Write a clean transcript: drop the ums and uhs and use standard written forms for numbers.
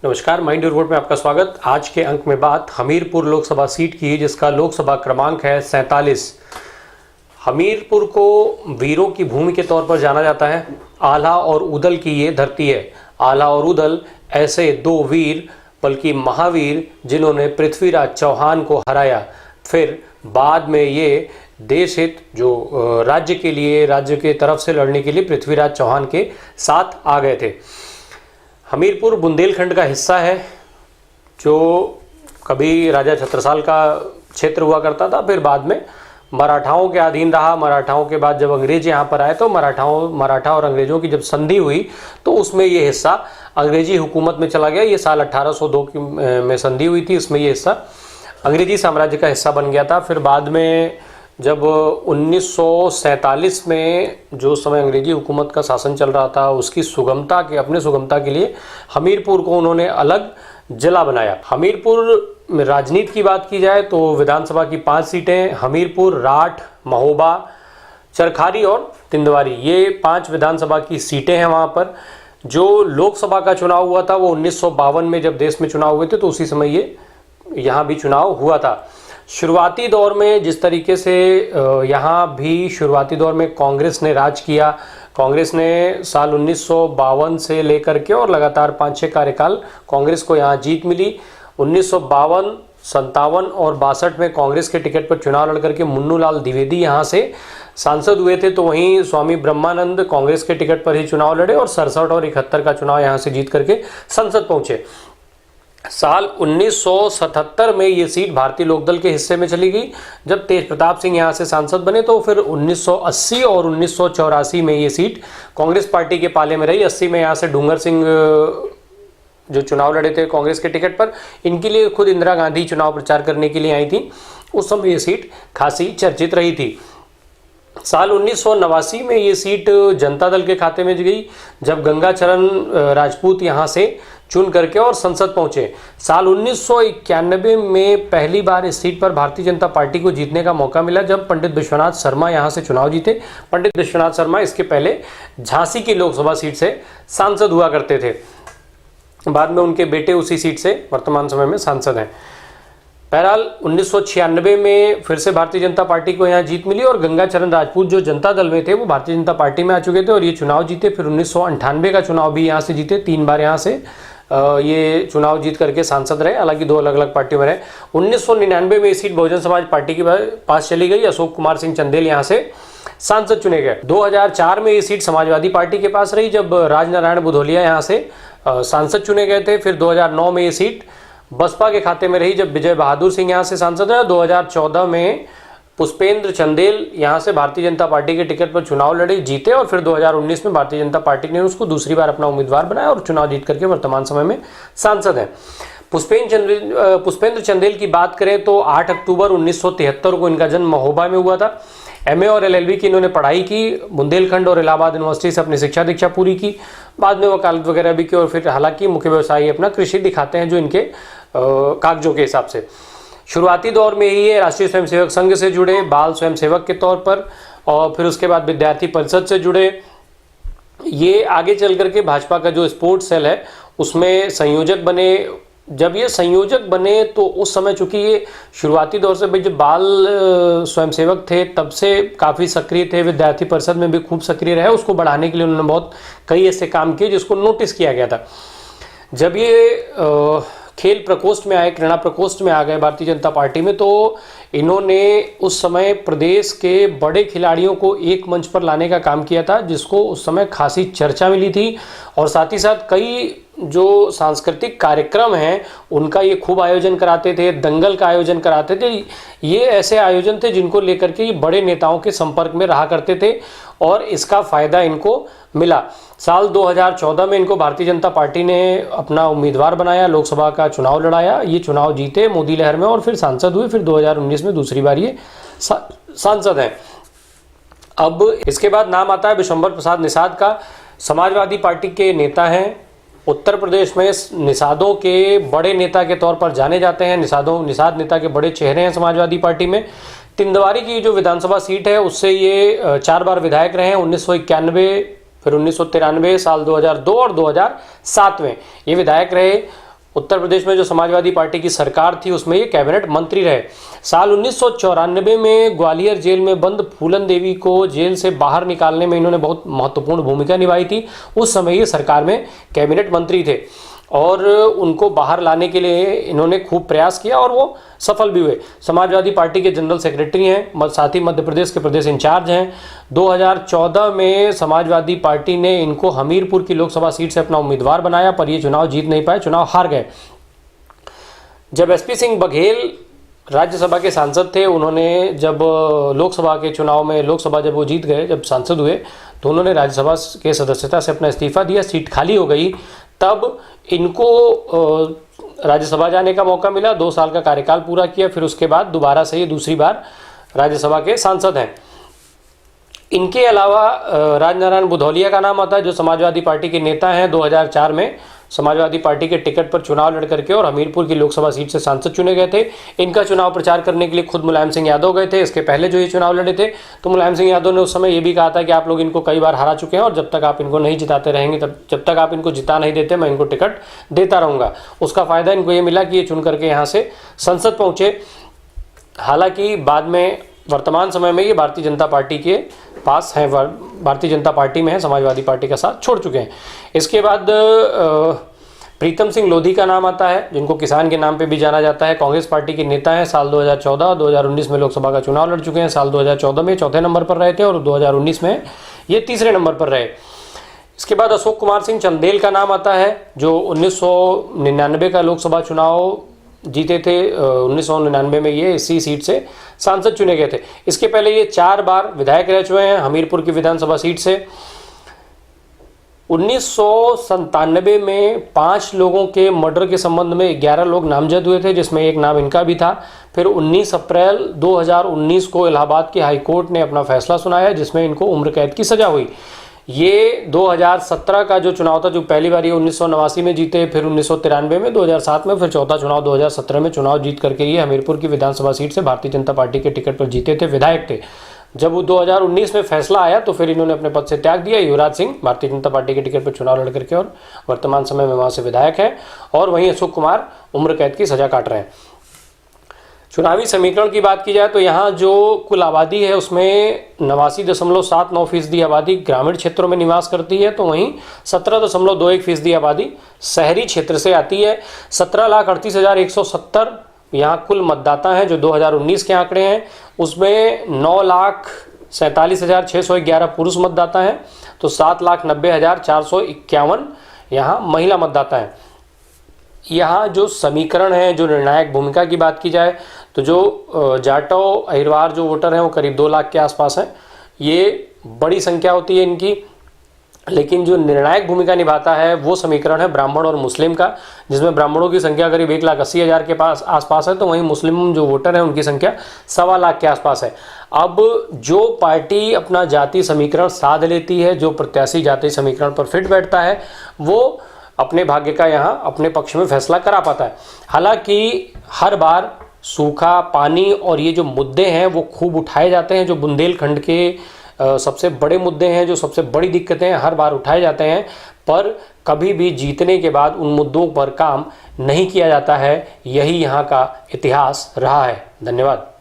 नमस्कार, mind report में आपका स्वागत। आज के अंक में बात हमीरपुर लोकसभा सीट की, जिसका लोकसभा क्रमांक है 47। हमीरपुर को वीरों की भूमि के तौर पर जाना जाता है। आल्हा और उदल की ये धरती है। आल्हा और उदल ऐसे दो वीर, बल्कि महावीर, जिन्होंने पृथ्वीराज चौहान को हराया। फिर बाद में ये देश हित जो राज्य के लिए, राज्य के तरफ से लड़ने के लिए पृथ्वीराज चौहान के साथ आ गए थे। हमीरपुर बुंदेलखंड का हिस्सा है, जो कभी राजा छत्रसाल का क्षेत्र हुआ करता था, फिर बाद में मराठाओं के अधीन रहा। मराठाओं के बाद जब अंग्रेज यहाँ पर आए तो मराठा और अंग्रेजों की जब संधि हुई तो उसमें ये हिस्सा अंग्रेजी हुकूमत में चला गया। ये साल 1802 में संधि हुई थी, इसमें ये हिस्सा अंग्रेजी साम्राज्य का हिस्सा बन गया था। फिर बाद में जब 1947 में जो समय अंग्रेजी हुकूमत का शासन चल रहा था, उसकी अपने सुगमता के लिए हमीरपुर को उन्होंने अलग जिला बनाया। हमीरपुर में राजनीति की बात की जाए तो विधानसभा की 5 सीटें हमीरपुर, राठ, महोबा, चरखारी और तिंदवारी, ये 5 विधानसभा की सीटें हैं वहाँ पर। जो लोकसभा का चुनाव हुआ था वो 1952 में जब देश में चुनाव हुए थे तो उसी समय ये यहाँ भी चुनाव हुआ था। शुरुआती दौर में जिस तरीके से यहाँ भी शुरुआती दौर में कांग्रेस ने राज किया, कांग्रेस ने साल 1952 से लेकर के और लगातार 5-6 कार्यकाल कांग्रेस को यहाँ जीत मिली। 1952, 57 और 62 में कांग्रेस के टिकट पर चुनाव लड़ करके मुन्नू लाल द्विवेदी यहाँ से सांसद हुए थे, तो वहीं स्वामी ब्रह्मानंद कांग्रेस के टिकट पर ही चुनाव लड़े और 67 और 71 का चुनाव यहाँ से जीत करके संसद पहुँचे। साल 1977 में ये सीट भारतीय लोकदल के हिस्से में चली गई। जब तेज प्रताप सिंह यहाँ से सांसद बने तो फिर 1980 और 1984 में ये सीट कांग्रेस पार्टी के पाले में रही। 80 में यहाँ से डूंगर सिंह जो चुनाव लड़े थे कांग्रेस के टिकट पर, इनके लिए खुद इंदिरा गांधी चुनाव प्रचार करने के लिए आई थी। उस समय ये सीट खासी चर्चित रही थी। साल 1989 में ये सीट जनता दल के खाते में गई, जब गंगाचरण राजपूत यहाँ से चुन करके और संसद पहुंचे। साल 1991 में पहली बार इस सीट पर भारतीय जनता पार्टी को जीतने का मौका मिला, जब पंडित विश्वनाथ शर्मा यहाँ से चुनाव जीते। पंडित विश्वनाथ शर्मा इसके पहले झांसी की लोकसभा सीट से सांसद हुआ करते थे। बाद में उनके बेटे उसी सीट से वर्तमान समय में सांसद हैं। बहरहाल 1996 में फिर से भारतीय जनता पार्टी को यहाँ जीत मिली और गंगाचरण राजपूत जो जनता दल में थे वो भारतीय जनता पार्टी में आ चुके थे और ये चुनाव जीते। फिर 1998 का चुनाव भी यहाँ से जीते, 3 बार यहाँ से ये चुनाव जीत करके सांसद रहे, हालांकि 2 अलग अलग पार्टियों में रहे। 1999 में ये सीट बहुजन समाज पार्टी के पास चली गई। अशोक कुमार सिंह चंदेल यहाँ से सांसद चुने गए। 2004 में ये सीट समाजवादी पार्टी के पास रही, जब राजनारायण बुधोलिया यहाँ से सांसद चुने गए थे। फिर 2009 में ये सीट बसपा के खाते में रही, जब विजय बहादुर सिंह यहाँ से सांसद रहे। 2014 में पुष्पेंद्र चंदेल यहाँ से भारतीय जनता पार्टी के टिकट पर चुनाव लड़े, जीते और फिर 2019 में भारतीय जनता पार्टी ने उसको दूसरी बार अपना उम्मीदवार बनाया और चुनाव जीत करके वर्तमान समय में सांसद हैं। पुष्पेंद्र चंदेल की बात करें तो 8 अक्टूबर 1973 को इनका जन्म महोबा में हुआ था। MA और LLB की इन्होंने पढ़ाई की, बुंदेलखंड और इलाहाबाद यूनिवर्सिटी से अपनी शिक्षा दीक्षा पूरी की। बाद में वकालत वगैरह भी की और फिर हालांकि मुख्य व्यवसाय अपना कृषि दिखाते हैं जो इनके कागजों के हिसाब से। शुरुआती दौर में ही ये राष्ट्रीय स्वयंसेवक संघ से जुड़े बाल स्वयंसेवक के तौर पर, और फिर उसके बाद विद्यार्थी परिषद से जुड़े। ये आगे चल करके भाजपा का जो स्पोर्ट्स सेल है उसमें संयोजक बने। जब ये संयोजक बने तो उस समय चूंकि ये शुरुआती दौर से भाई जब बाल स्वयंसेवक थे तब से काफ़ी सक्रिय थे, विद्यार्थी परिषद में भी खूब सक्रिय रहे। उसको बढ़ाने के लिए उन्होंने बहुत कई ऐसे काम किए जिसको नोटिस किया गया था। जब ये खेल प्रकोष्ठ में आए, क्रीड़ा प्रकोष्ठ में आ गए भारतीय जनता पार्टी में, तो इन्होंने उस समय प्रदेश के बड़े खिलाड़ियों को एक मंच पर लाने का काम किया था, जिसको उस समय खासी चर्चा मिली थी। और साथ ही साथ कई जो सांस्कृतिक कार्यक्रम हैं उनका ये खूब आयोजन कराते थे, दंगल का आयोजन कराते थे। ये ऐसे आयोजन थे जिनको लेकर के ये बड़े नेताओं के संपर्क में रहा करते थे और इसका फ़ायदा इनको मिला। साल 2014 में इनको भारतीय जनता पार्टी ने अपना उम्मीदवार बनाया, लोकसभा का चुनाव लड़ाया, ये चुनाव जीते मोदी लहर में और फिर सांसद हुए। फिर 2019 में दूसरी बार ये सांसद हैं। अब इसके बाद नाम आता है विशंबर प्रसाद निषाद का। समाजवादी पार्टी के नेता हैं, उत्तर प्रदेश में निषादों के बड़े नेता के तौर पर जाने जाते हैं। निषाद नेता के बड़े चेहरे हैं समाजवादी पार्टी में। तिंदवारी की जो विधानसभा सीट है उससे ये 4 बार विधायक रहे हैं, 1991, फिर 1993, साल 2002 और 2007 में ये विधायक रहे। उत्तर प्रदेश में जो समाजवादी पार्टी की सरकार थी उसमें ये कैबिनेट मंत्री रहे। साल 1994 में ग्वालियर जेल में बंद फूलन देवी को जेल से बाहर निकालने में इन्होंने बहुत महत्वपूर्ण भूमिका निभाई थी। उस समय ये सरकार में कैबिनेट मंत्री थे और उनको बाहर लाने के लिए इन्होंने खूब प्रयास किया और वो सफल भी हुए। समाजवादी पार्टी के जनरल सेक्रेटरी हैं, साथ ही मध्य प्रदेश के प्रदेश इंचार्ज हैं। 2014 में समाजवादी पार्टी ने इनको हमीरपुर की लोकसभा सीट से अपना उम्मीदवार बनाया, पर ये चुनाव जीत नहीं पाए, चुनाव हार गए। जब एसपी सिंह बघेल राज्यसभा के सांसद थे, उन्होंने जब लोकसभा के चुनाव में लोकसभा जब वो जीत गए, जब सांसद हुए, तो उन्होंने राज्यसभा के सदस्यता से अपना इस्तीफा दिया, सीट खाली हो गई। तब इनको राज्यसभा जाने का मौका मिला, 2 साल का कार्यकाल पूरा किया, फिर उसके बाद दोबारा से ये दूसरी बार राज्यसभा के सांसद हैं। इनके अलावा राजनारायण बुधौलिया का नाम आता है, जो समाजवादी पार्टी के नेता हैं। 2004 में समाजवादी पार्टी के टिकट पर चुनाव लड़ करके और हमीरपुर की लोकसभा सीट से सांसद चुने गए थे। इनका चुनाव प्रचार करने के लिए खुद मुलायम सिंह यादव गए थे। इसके पहले जो ये चुनाव लड़े थे, तो मुलायम सिंह यादव ने उस समय ये भी कहा था कि आप लोग इनको कई बार हरा चुके हैं और जब तक आप इनको नहीं जिताते रहेंगे, जब तक आप इनको जिता नहीं देते, मैं इनको टिकट देता रहूँगा। उसका फ़ायदा इनको ये मिला कि ये चुन करके यहाँ से संसद पहुँचे। हालांकि बाद में वर्तमान समय में ये भारतीय जनता पार्टी के पास हैं, भारतीय जनता पार्टी में है, समाजवादी पार्टी का साथ छोड़ चुके हैं। इसके बाद प्रीतम सिंह लोधी का नाम आता है, जिनको किसान के नाम पे भी जाना जाता है। कांग्रेस पार्टी के नेता हैं। साल 2014 2019 में लोकसभा का चुनाव लड़ चुके हैं। साल 2014 में चौथे नंबर पर रहे थे और 2019 में ये तीसरे नंबर पर रहे। इसके बाद अशोक कुमार सिंह चंदेल का नाम आता है, जो 1999 का लोकसभा चुनाव जीते थे। 1999 में ये इसी सीट से सांसद चुने गए थे। इसके पहले ये 4 बार विधायक रह चुके हैं हमीरपुर की विधानसभा सीट से। 1997 में 5 लोगों के मर्डर के संबंध में 11 लोग नामजद हुए थे, जिसमें एक नाम इनका भी था। फिर 19 अप्रैल 2019 को इलाहाबाद की हाई कोर्ट ने अपना फैसला सुनाया, जिसमें इनको उम्र कैद की सजा हुई। ये 2017 का जो चुनाव था, जो पहली बार ये 1989 में जीते, फिर 1993 में, 2007 में, फिर चौथा चुनाव 2017 में चुनाव जीत करके ये हमीरपुर की विधानसभा सीट से भारतीय जनता पार्टी के टिकट पर जीते थे, विधायक थे। जब वो 2019 में फैसला आया तो फिर इन्होंने अपने पद से त्याग दिया। युवराज सिंह भारतीय जनता पार्टी के टिकट पर चुनाव लड़ करके और वर्तमान समय में वहाँ से विधायक है। और वहीं अशोक कुमार उम्र कैद की सजा काट रहे हैं। चुनावी समीकरण की बात की जाए तो यहाँ जो कुल आबादी है उसमें 89.79% आबादी ग्रामीण क्षेत्रों में निवास करती है, तो वहीं 17.21% आबादी शहरी क्षेत्र से आती है। 17,38,170 यहाँ कुल मतदाता हैं, जो 2019 के आंकड़े हैं। उसमें 9,47,611 पुरुष मतदाता हैं, तो 7,90,451 यहाँ महिला मतदाता हैं। यहाँ जो समीकरण है, जो निर्णायक भूमिका की बात की जाए तो जो जाटो अहिरवार जो वोटर हैं वो करीब 2 लाख के आसपास हैं। ये बड़ी संख्या होती है इनकी, लेकिन जो निर्णायक भूमिका निभाता है वो समीकरण है ब्राह्मण और मुस्लिम का, जिसमें ब्राह्मणों की संख्या करीब 1,80,000 के आसपास है, तो वहीं मुस्लिम जो वोटर हैं उनकी संख्या 1.25 लाख के आसपास है। अब जो पार्टी अपना जाति समीकरण साध लेती है, जो प्रत्याशी जाति समीकरण पर फिट बैठता है, वो अपने भाग्य का यहाँ अपने पक्ष में फैसला करा पाता है। हालांकि हर बार सूखा, पानी और ये जो मुद्दे हैं वो खूब उठाए जाते हैं, जो बुंदेलखंड के सबसे बड़े मुद्दे हैं, जो सबसे बड़ी दिक्कतें हैं, हर बार उठाए जाते हैं, पर कभी भी जीतने के बाद उन मुद्दों पर काम नहीं किया जाता है। यही यहाँ का इतिहास रहा है। धन्यवाद।